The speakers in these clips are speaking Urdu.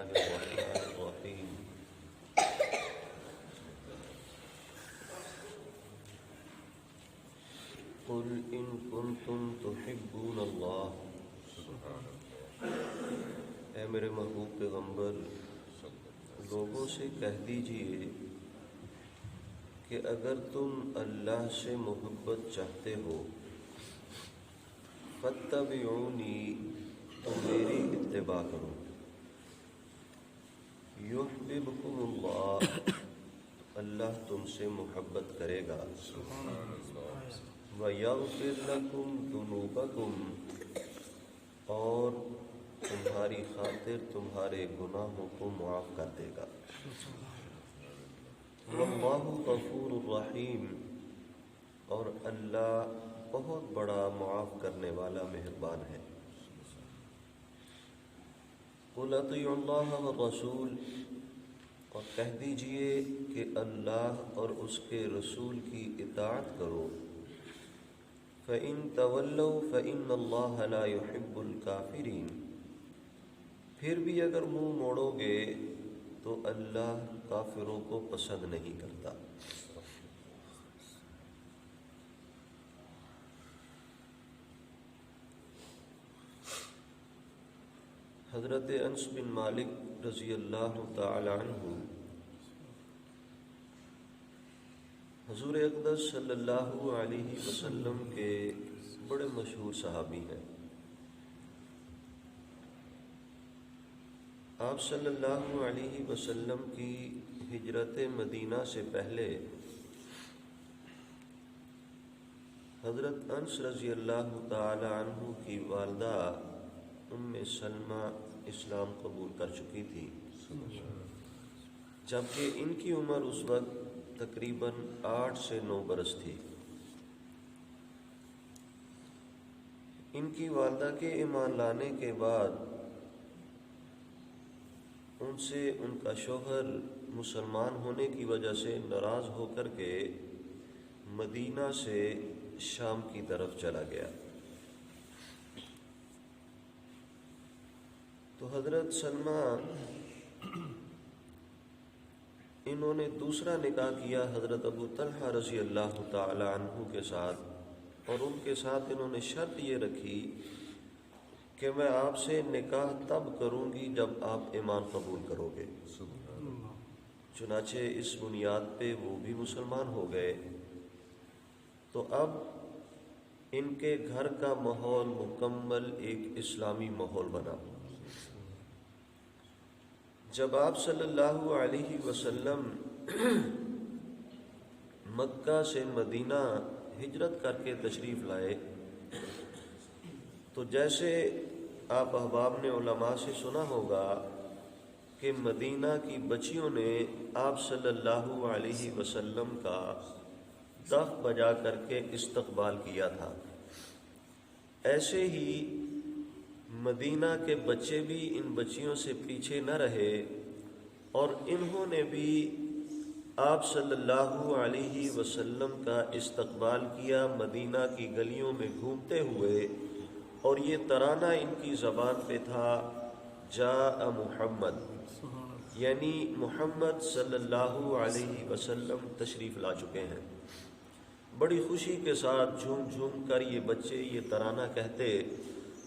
الله الرحمن الرحيم قل إن كنتم تحبون الله اے میرے محبوب پیغمبر لوگوں سے کہہ دیجئے کہ اگر تم اللہ سے محبت چاہتے ہو فاتبعونی تو میری اتباع کرو یحببکم اللہ اللہ تم سے محبت کرے گا وَيَغْفِرْ لَكُمْ ذُنُوبَكُمْ اور تمہاری خاطر تمہارے گناہوں کو معاف کر دے گا وَاللَّهُ غَفُورٌ رَحِيمٌ اور اللہ بہت بڑا معاف کرنے والا مہربان ہے قُلْ اطیعوا اللَّهَ وَالرَّسُولَ اور کہہ دیجئے کہ اللہ اور اس کے رسول کی اطاعت کرو فَإِن تَوَلَّوْا فَإِنَّ اللَّهَ لَا يُحِبُّ الْكَافِرِينَ پھر بھی اگر منہ موڑو گے تو اللہ کافروں کو پسند نہیں کرتا حضرت انس بن مالک رضی اللہ تعالی عنہ حضور اقدس صلی اللہ علیہ وسلم کے بڑے مشہور صحابی ہیں آپ صلی اللہ علیہ وسلم کی ہجرت مدینہ سے پہلے حضرت انس رضی اللہ تعالی عنہ کی والدہ ام سلمہ اسلام قبول کر چکی تھی جبکہ ان کی عمر اس وقت تقریباً 8 سے 9 برس تھی ان کی والدہ کے ایمان لانے کے بعد ان سے ان کا شوہر مسلمان ہونے کی وجہ سے ناراض ہو کر کے مدینہ سے شام کی طرف چلا گیا تو حضرت سلمہ انہوں نے دوسرا نکاح کیا حضرت ابو طلحہ رضی اللہ تعالی عنہ کے ساتھ اور ان کے ساتھ انہوں نے شرط یہ رکھی کہ میں آپ سے نکاح تب کروں گی جب آپ ایمان قبول کرو گے چنانچہ اس بنیاد پہ وہ بھی مسلمان ہو گئے تو اب ان کے گھر کا ماحول مکمل ایک اسلامی ماحول بنا جب آپ صلی اللہ علیہ وسلم مکہ سے مدینہ ہجرت کر کے تشریف لائے تو جیسے آپ احباب نے علماء سے سنا ہوگا کہ مدینہ کی بچیوں نے آپ صلی اللہ علیہ وسلم کا دف بجا کر کے استقبال کیا تھا ایسے ہی مدینہ کے بچے بھی ان بچیوں سے پیچھے نہ رہے اور انہوں نے بھی آپ صلی اللہ علیہ وسلم کا استقبال کیا مدینہ کی گلیوں میں گھومتے ہوئے اور یہ ترانہ ان کی زبان پہ تھا جاء محمد یعنی محمد صلی اللہ علیہ وسلم تشریف لا چکے ہیں بڑی خوشی کے ساتھ جھوم جھوم کر یہ بچے یہ ترانہ کہتے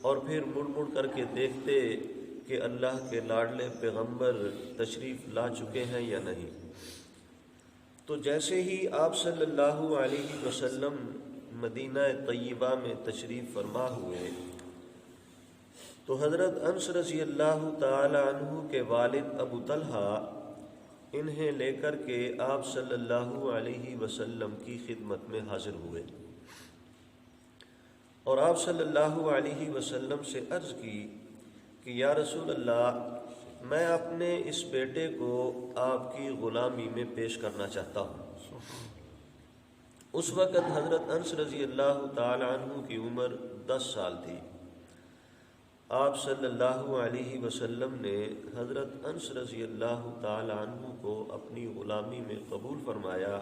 اور پھر مڑ مڑ کر کے دیکھتے کہ اللہ کے لاڈلے پیغمبر تشریف لا چکے ہیں یا نہیں تو جیسے ہی آپ صلی اللہ علیہ وسلم مدینہ طیبہ میں تشریف فرما ہوئے تو حضرت انس رضی اللہ تعالی عنہ کے والد ابو طلحہ انہیں لے کر کے آپ صلی اللہ علیہ وسلم کی خدمت میں حاضر ہوئے اور آپ صلی اللہ علیہ وسلم سے عرض کی کہ یا رسول اللہ میں اپنے اس بیٹے کو آپ کی غلامی میں پیش کرنا چاہتا ہوں اس وقت حضرت انس رضی اللہ تعالی عنہ کی عمر 10 سال تھی آپ صلی اللہ علیہ وسلم نے حضرت انس رضی اللہ تعالی عنہ کو اپنی غلامی میں قبول فرمایا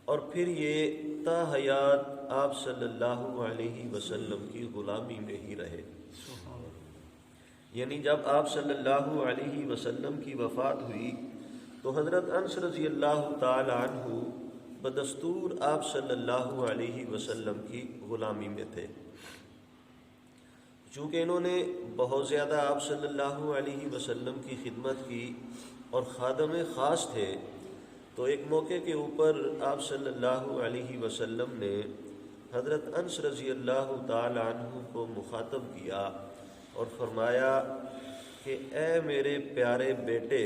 اور پھر یہ تا حیات آپ صلی اللہ علیہ وسلم کی غلامی میں ہی رہے یعنی جب آپ صلی اللہ علیہ وسلم کی وفات ہوئی تو حضرت انس رضی اللہ تعالی عنہ بدستور آپ صلی اللہ علیہ وسلم کی غلامی میں تھے۔ چونکہ انہوں نے بہت زیادہ آپ صلی اللہ علیہ وسلم کی خدمت کی اور خادم خاص تھے، تو ایک موقع کے اوپر آپ صلی اللہ علیہ وسلم نے حضرت انس رضی اللہ تعالی عنہ کو مخاطب کیا اور فرمایا کہ اے میرے پیارے بیٹے،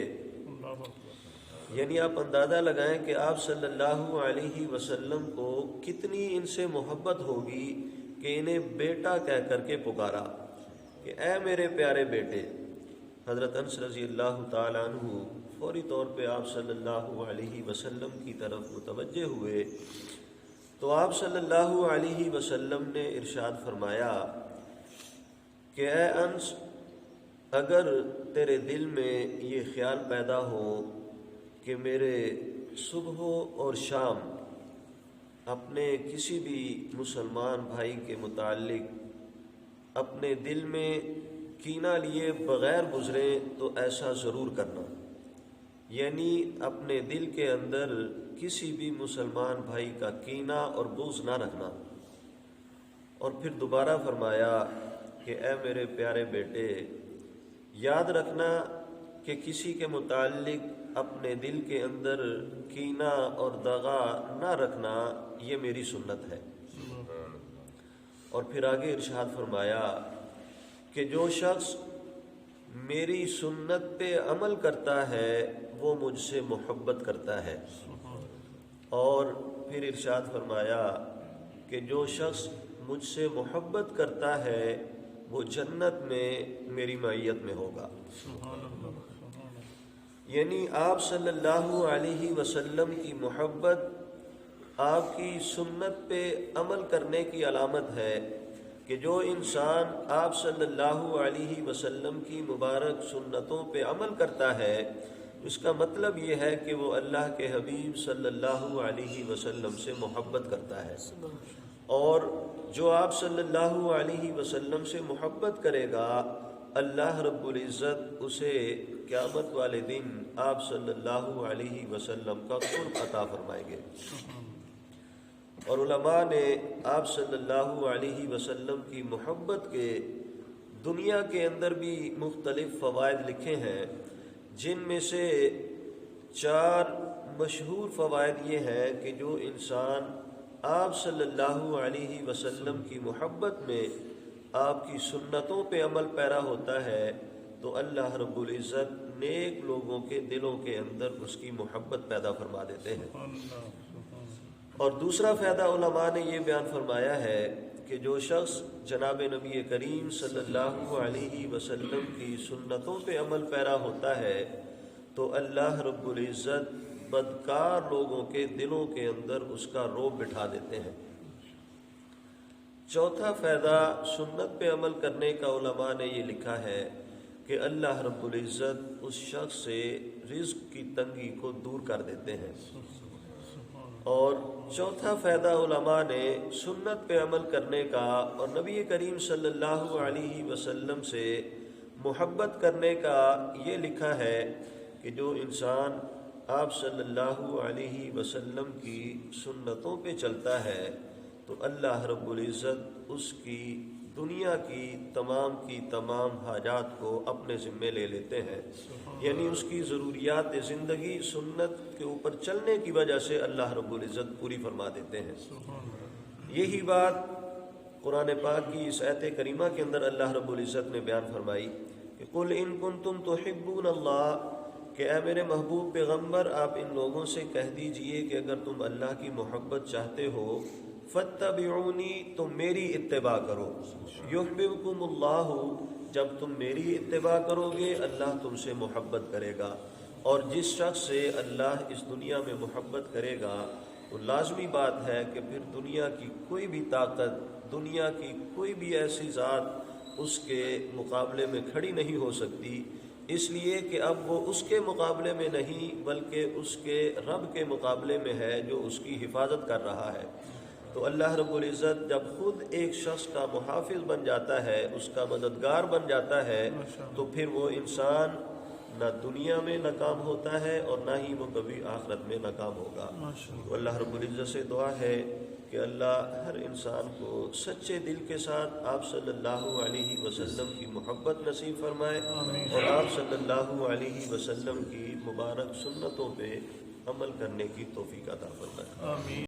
یعنی آپ اندازہ لگائیں کہ آپ صلی اللہ علیہ وسلم کو کتنی ان سے محبت ہوگی کہ انہیں بیٹا کہہ کر کے پکارا کہ اے میرے پیارے بیٹے۔ حضرت انس رضی اللہ تعالیٰ عنہ فوری طور پہ آپ صلی اللہ علیہ وسلم کی طرف متوجہ ہوئے تو آپ صلی اللہ علیہ وسلم نے ارشاد فرمایا کہ اے انس، اگر تیرے دل میں یہ خیال پیدا ہو کہ میرے صبح اور شام اپنے کسی بھی مسلمان بھائی کے متعلق اپنے دل میں کینہ لیے بغیر گزریں تو ایسا ضرور کرنا، یعنی اپنے دل کے اندر کسی بھی مسلمان بھائی کا کینہ اور بغض نہ رکھنا۔ اور پھر دوبارہ فرمایا کہ اے میرے پیارے بیٹے، یاد رکھنا کہ کسی کے متعلق اپنے دل کے اندر کینہ اور دغا نہ رکھنا یہ میری سنت ہے۔ اور پھر آگے ارشاد فرمایا کہ جو شخص میری سنت پہ عمل کرتا ہے وہ مجھ سے محبت کرتا ہے۔ اور پھر ارشاد فرمایا کہ جو شخص مجھ سے محبت کرتا ہے وہ جنت میں میری معیت میں ہوگا۔ یعنی آپ صلی اللہ علیہ وسلم کی محبت آپ کی سنت پہ عمل کرنے کی علامت ہے کہ جو انسان آپ صلی اللہ علیہ وسلم کی مبارک سنتوں پہ عمل کرتا ہے اس کا مطلب یہ ہے کہ وہ اللہ کے حبیب صلی اللہ علیہ وسلم سے محبت کرتا ہے، اور جو آپ صلی اللہ علیہ وسلم سے محبت کرے گا اللہ رب العزت اسے قیامت والے دن آپ صلی اللہ علیہ وسلم کا قرب عطا فرمائیں گے۔ اور علماء نے آپ صلی اللہ علیہ وسلم کی محبت کے دنیا کے اندر بھی مختلف فوائد لکھے ہیں، جن میں سے 4 مشہور فوائد یہ ہیں کہ جو انسان آپ صلی اللہ علیہ وسلم کی محبت میں آپ کی سنتوں پہ عمل پیرا ہوتا ہے تو اللہ رب العزت نیک لوگوں کے دلوں کے اندر اس کی محبت پیدا فرما دیتے ہیں۔ اور دوسرا فائدہ علماء نے یہ بیان فرمایا ہے کہ جو شخص جناب نبی کریم صلی اللہ علیہ وسلم کی سنتوں پہ عمل پیرا ہوتا ہے تو اللہ رب العزت بدکار لوگوں کے دلوں کے اندر اس کا رعب بٹھا دیتے ہیں۔ چوتھا فائدہ سنت پہ عمل کرنے کا علماء نے یہ لکھا ہے کہ اللہ رب العزت اس شخص سے رزق کی تنگی کو دور کر دیتے ہیں۔ اور چوتھا فائدہ علماء نے سنت پہ عمل کرنے کا اور نبی کریم صلی اللہ علیہ وسلم سے محبت کرنے کا یہ لکھا ہے کہ جو انسان آپ صلی اللہ علیہ وسلم کی سنتوں پہ چلتا ہے تو اللہ رب العزت اس کی دنیا کی تمام حاجات کو اپنے ذمے لے لیتے ہیں، یعنی اس کی ضروریات زندگی سنت کے اوپر چلنے کی وجہ سے اللہ رب العزت پوری فرما دیتے ہیں۔ یہی بات قرآن پاک کی اس آیت کریمہ کے اندر اللہ رب العزت نے بیان فرمائی کہ قل ان کنتم تحبون اللہ، کہ اے میرے محبوب پیغمبر آپ ان لوگوں سے کہہ دیجئے کہ اگر تم اللہ کی محبت چاہتے ہو فاتبعونی، تم میری اتباع کرو، یحببکم اللہ، جب تم میری اتباع کرو گے اللہ تم سے محبت کرے گا۔ اور جس شخص سے اللہ اس دنیا میں محبت کرے گا تو لازمی بات ہے کہ پھر دنیا کی کوئی بھی طاقت، دنیا کی کوئی بھی ایسی ذات اس کے مقابلے میں کھڑی نہیں ہو سکتی، اس لیے کہ اب وہ اس کے مقابلے میں نہیں بلکہ اس کے رب کے مقابلے میں ہے جو اس کی حفاظت کر رہا ہے۔ تو اللہ رب العزت جب خود ایک شخص کا محافظ بن جاتا ہے، اس کا مددگار بن جاتا ہے، تو پھر وہ انسان نہ دنیا میں ناکام ہوتا ہے اور نہ ہی وہ کبھی آخرت میں ناکام ہوگا۔ تو اللہ رب العزت سے دعا ہے کہ اللہ ہر انسان کو سچے دل کے ساتھ آپ صلی اللہ علیہ وسلم کی محبت نصیب فرمائے اور آپ صلی اللہ علیہ وسلم کی مبارک سنتوں پہ عمل کرنے کی توفیق عطا فرمائے۔